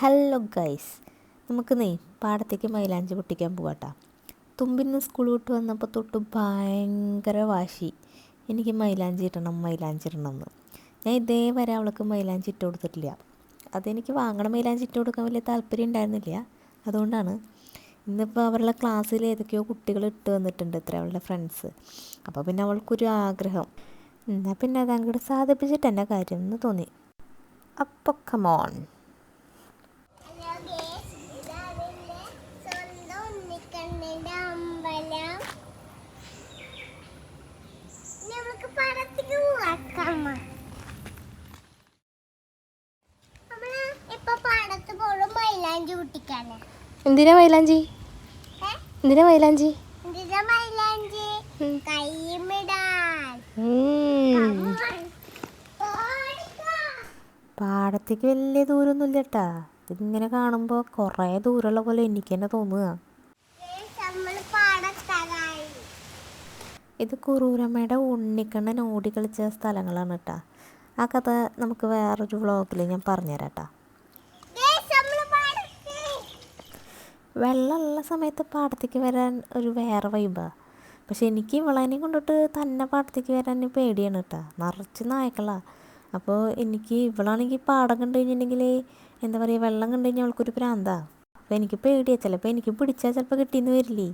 Hello guys, നമുക്ക് പാടത്തേക്ക് മൈലാഞ്ചി പൊട്ടിക്കാൻ പോവാട്ടാ. തുമ്പിന്ന് സ്കൂൾ വിട്ട് വന്നപ്പോൾ തൊട്ട് ഭയങ്കര വാശി, എനിക്ക് മൈലാഞ്ചി ഇടണം എന്ന്. ഞാൻ ഇതേവരെ അവൾക്ക് മൈലാഞ്ചി ഇട്ട് കൊടുത്തിട്ടില്ല. അതെനിക്ക് വാങ്ങണം, മൈലാഞ്ചി ഇട്ട് കൊടുക്കാൻ വലിയ താല്പര്യം ഉണ്ടായിരുന്നില്ല. അതുകൊണ്ടാണ് ഇന്നിപ്പോൾ അവരുടെ ക്ലാസ്സിൽ ഏതൊക്കെയോ കുട്ടികൾ ഇട്ട് വന്നിട്ടുണ്ട്, ഇത്ര അവളുടെ ഫ്രണ്ട്സ്. അപ്പോൾ പിന്നെ അവൾക്കൊരു ആഗ്രഹം, എന്നാൽ പിന്നെ അത് അങ്ങോട്ട് സാധിപ്പിച്ചിട്ട് തന്നെ കാര്യം എന്ന് തോന്നി. അപ്പോൾ കമോൺ. എന്തിനാ മൈലാഞ്ചി? പാടത്തേക്ക് വലിയ ദൂരമൊന്നുമില്ല കേട്ടാ. ഇതിങ്ങനെ കാണുമ്പോൾ കുറേ ദൂരമുള്ള പോലെ എനിക്ക് തന്നെ തോന്നുക. ഇത് കുറൂരമ്മയുടെ ഉണ്ണിക്കണ്ണൻ ഓടി കളിച്ച സ്ഥലങ്ങളാണ് കേട്ടാ. ആ കഥ നമുക്ക് വേറൊരു വ്ളോഗിൽ ഞാൻ പറഞ്ഞുതരാം കേട്ടാ. വെള്ളമുള്ള സമയത്ത് പാടത്തേക്ക് വരാൻ ഒരു വേറെ വൈബാണ്. പക്ഷെ എനിക്ക് ഇവളേനെയും കൊണ്ടിട്ട് തന്നെ പാടത്തേക്ക് വരാൻ പേടിയാണ് കേട്ടോ. നിറച്ച് നായ്ക്കളാണ്. അപ്പോൾ എനിക്ക് ഇവളാണെങ്കിൽ പാടം കണ്ടു കഴിഞ്ഞിട്ടുണ്ടെങ്കിൽ എന്താ പറയുക, വെള്ളം കണ്ടു കഴിഞ്ഞാൽ അവൾക്കൊരു പ്രാന്താണ്. അപ്പോൾ എനിക്ക് പേടിയാണ്, ചിലപ്പോൾ എനിക്ക് പിടിച്ചാൽ ചിലപ്പോൾ കിട്ടിയെന്ന് വരില്ലേ.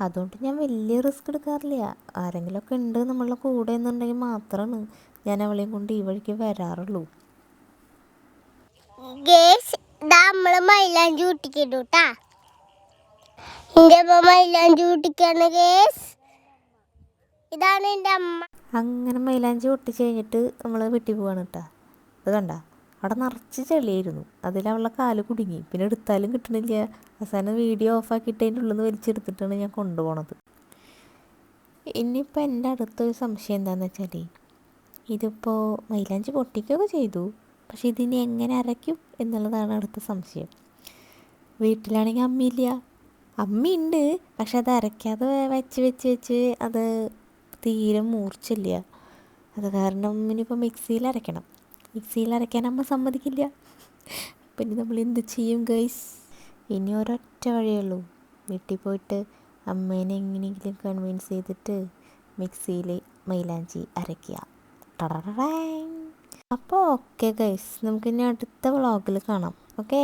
അതുകൊണ്ട് ഞാൻ വലിയ റിസ്ക് എടുക്കാറില്ല. ആരെങ്കിലുമൊക്കെ ഉണ്ട് നമ്മളുടെ കൂടെ എന്നുണ്ടെങ്കിൽ മാത്രമാണ് ഞാൻ അവളെയും കൊണ്ട് ഈ വഴിക്ക് വരാറുള്ളൂ. മൈലാഞ്ചി കുട്ടിക്കിട്ടൂട്ടാ. എൻ്റെ അമ്മ മൈലാഞ്ചി കുട്ടിക്കാണ് ഗേസ്. ഇതാണ് എൻ്റെ അമ്മ. അങ്ങനെ മൈലാഞ്ചി ഒട്ടിച്ച് കഴിഞ്ഞിട്ട് നമ്മൾ വീട്ടിൽ പോവാണ് കേട്ടോ. അത് കണ്ട, അവിടെ നിറച്ച് ചെളിയായിരുന്നു. അതിലവളുടെ കാല് കുടുങ്ങി. പിന്നെ എടുത്താലും കിട്ടണില്ല. അവസാനം വീഡിയോ ഓഫാക്കിയിട്ട് അതിൻ്റെ ഉള്ളിൽ നിന്ന് വലിച്ചെടുത്തിട്ടാണ് ഞാൻ കൊണ്ടുപോകണത്. ഇനിയിപ്പോൾ എൻ്റെ അടുത്തൊരു സംശയം എന്താണെന്ന് വെച്ചാൽ, ഇതിപ്പോൾ മൈലാഞ്ചി പൊട്ടിക്കുകയൊക്കെ ചെയ്തു, പക്ഷെ ഇതിനി എങ്ങനെ അരയ്ക്കും എന്നുള്ളതാണ് അടുത്ത സംശയം. വീട്ടിലാണെങ്കിൽ അമ്മിയില്ല. അമ്മിയുണ്ട്, പക്ഷെ അത് അരയ്ക്കാതെ വെച്ച് അത് തീരെ മൂർച്ചില്ല. അത് കാരണം ഇനിയിപ്പോൾ മിക്സിയിൽ അരയ്ക്കാൻ അമ്മ സമ്മതിക്കില്ല. പിന്നെ നമ്മൾ എന്ത് ചെയ്യും ഗൈസ്? ഇനി ഒരൊറ്റ വഴിയുള്ളൂ, വീട്ടിൽ പോയിട്ട് അമ്മേനെ എങ്ങനെയെങ്കിലും കൺവിൻസ് ചെയ്തിട്ട് മിക്സിയിൽ മൈലാഞ്ചി അരയ്ക്കുക. അപ്പോൾ ഓക്കെ ഗൈസ്, നമുക്കിനി അടുത്ത വ്ളോഗിൽ കാണാം. ഓക്കേ.